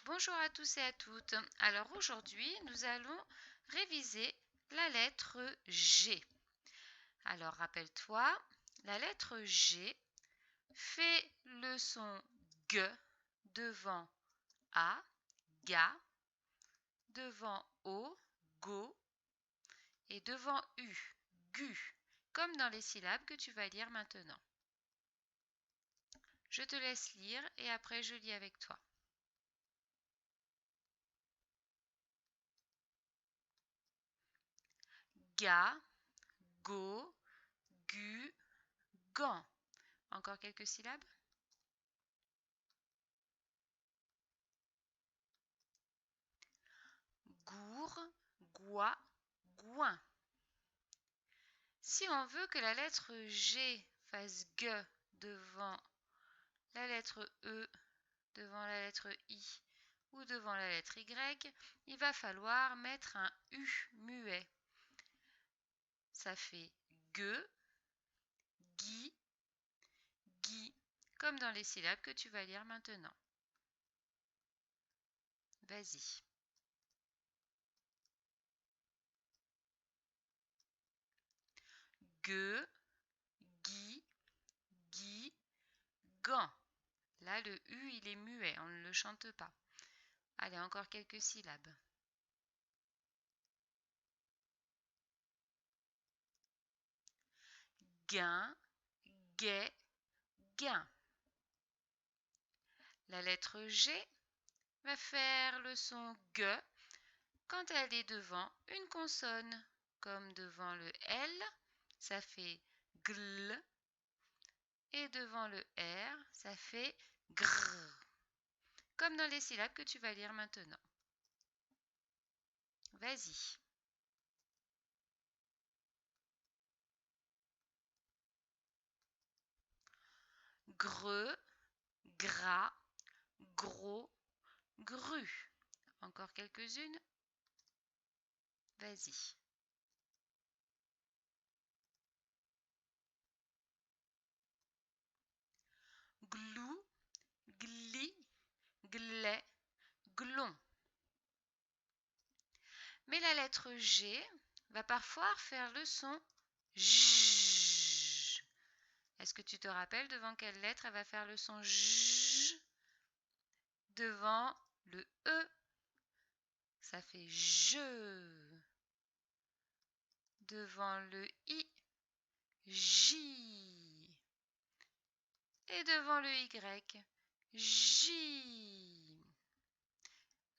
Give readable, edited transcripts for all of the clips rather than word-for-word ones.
Bonjour à tous et à toutes. Alors aujourd'hui, nous allons réviser la lettre G. Alors rappelle-toi, la lettre G fait le son G devant A, ga, devant O, go, et devant U, gu, comme dans les syllabes que tu vas lire maintenant. Je te laisse lire et après je lis avec toi. Ga, go, gu, gant. Encore quelques syllabes? Gour, goi, gouin. Si on veut que la lettre G fasse G devant la lettre E, devant la lettre I ou devant la lettre Y, il va falloir mettre un U muet. Ça fait G, gui, gui, comme dans les syllabes que tu vas lire maintenant. Vas-y. G, gui, gui, gant. Là, le U, il est muet, on ne le chante pas. Allez, encore quelques syllabes. Gain, guet, gain. La lettre G va faire le son G quand elle est devant une consonne, comme devant le L, ça fait GL, et devant le R, ça fait GR, comme dans les syllabes que tu vas lire maintenant. Vas-y. Greux, gras, gros, gru. Encore quelques-unes? Vas-y. Glou, gli, glet, glon. Mais la lettre G va parfois faire le son J. Est-ce que tu te rappelles devant quelle lettre elle va faire le son J? Devant le E. Ça fait je. Devant le I, J. Et devant le Y, J.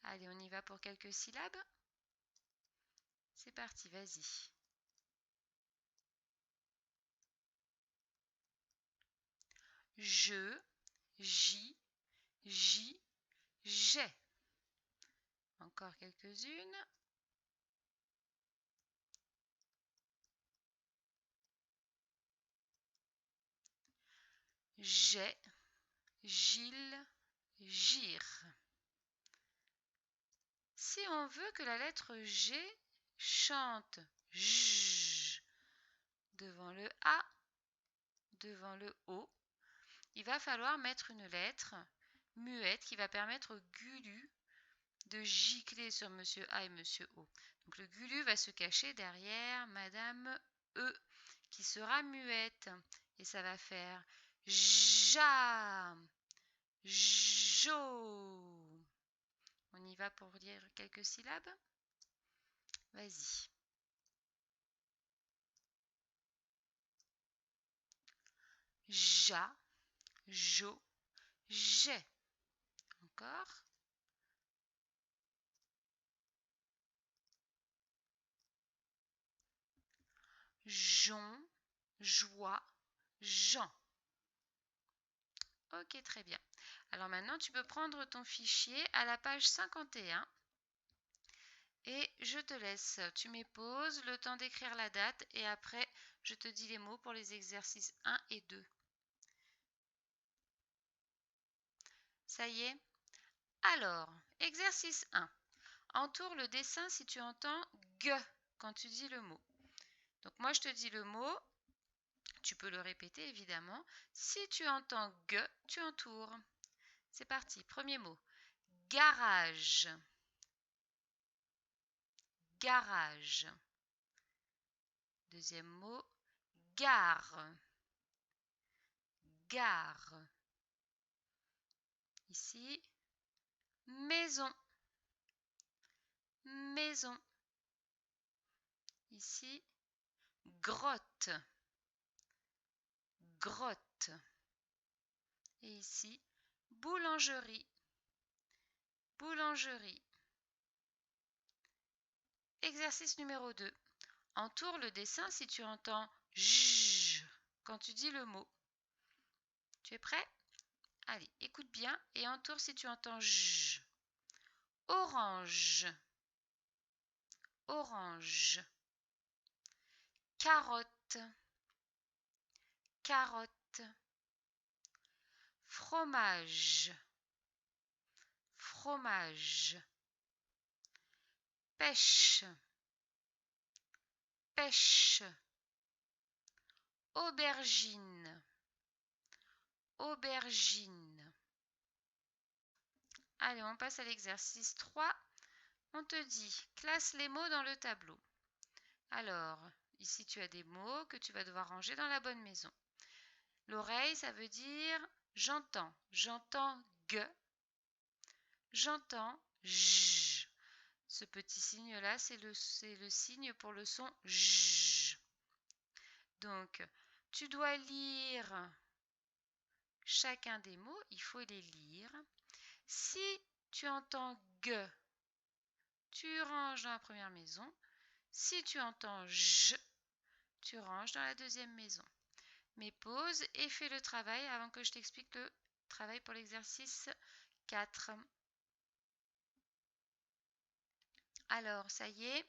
Allez, on y va pour quelques syllabes. C'est parti, vas-y. Je, j'y, j'y, j'ai. Encore quelques-unes. J'ai, Gilles, gire. Si on veut que la lettre G chante J devant le A, devant le O, il va falloir mettre une lettre muette qui va permettre au gulu de gicler sur Monsieur A et Monsieur O. Donc le gulu va se cacher derrière Madame E, qui sera muette. Et ça va faire ja, jo. On y va pour dire quelques syllabes? Vas-y. Ja, jo, j'ai. Encore. Jon, joie, Jean. Ok, très bien. Alors maintenant, tu peux prendre ton fichier à la page 51 et je te laisse. Tu mets pause, le temps d'écrire la date et après, je te dis les mots pour les exercices 1 et 2. Ça y est? Alors, exercice 1. Entoure le dessin si tu entends G quand tu dis le mot. Donc moi, je te dis le mot. Tu peux le répéter évidemment. Si tu entends G, tu entoures. C'est parti, premier mot. garage, garage. Deuxième mot, gare, gare. Ici, maison, maison. Ici, grotte, grotte. Et ici, boulangerie, boulangerie. Exercice numéro 2. Entoure le dessin si tu entends j quand tu dis le mot. Tu es prêt? Allez, écoute bien et entoure si tu entends j. Orange, orange. Carotte, carotte. Fromage, fromage. Pêche, pêche. Aubergine, aubergine. Allez, on passe à l'exercice 3. On te dit, classe les mots dans le tableau. Alors, ici tu as des mots que tu vas devoir ranger dans la bonne maison. L'oreille, ça veut dire j'entends. J'entends g. J'entends j. Ce petit signe-là, c'est le signe pour le son j. Donc, tu dois lire chacun des mots, il faut les lire. Si tu entends g, tu ranges dans la première maison. Si tu entends j, tu ranges dans la deuxième maison. Mais pause et fais le travail avant que je t'explique le travail pour l'exercice 4. Alors, ça y est.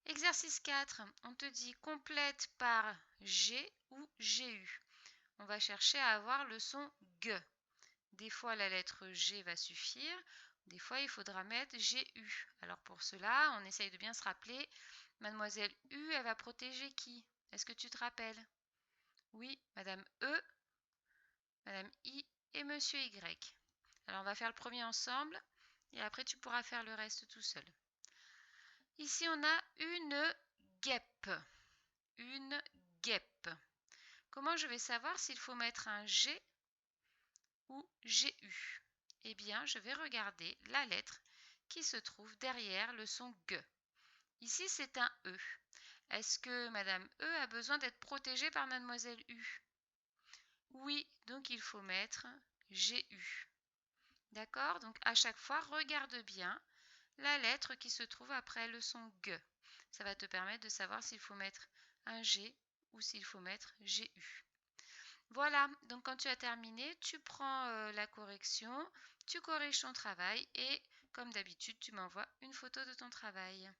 Exercice 4, on te dit complète par G ou GU. On va chercher à avoir le son G. Des fois, la lettre G va suffire. Des fois, il faudra mettre GU. Alors pour cela, on essaye de bien se rappeler. Mademoiselle U, elle va protéger qui? Est-ce que tu te rappelles? Oui, Madame E, Madame I et Monsieur Y. Alors on va faire le premier ensemble et après tu pourras faire le reste tout seul. Ici, on a une guêpe. Une guêpe. Comment je vais savoir s'il faut mettre un G ou GU? Eh bien, je vais regarder la lettre qui se trouve derrière le son G. Ici, c'est un E. Est-ce que Madame E a besoin d'être protégée par Mademoiselle U? Oui, donc il faut mettre GU. D'accord? Donc à chaque fois, regarde bien la lettre qui se trouve après le son G. Ça va te permettre de savoir s'il faut mettre un G ou s'il faut mettre GU. Voilà, donc quand tu as terminé, tu prends la correction, tu corriges ton travail et comme d'habitude, tu m'envoies une photo de ton travail.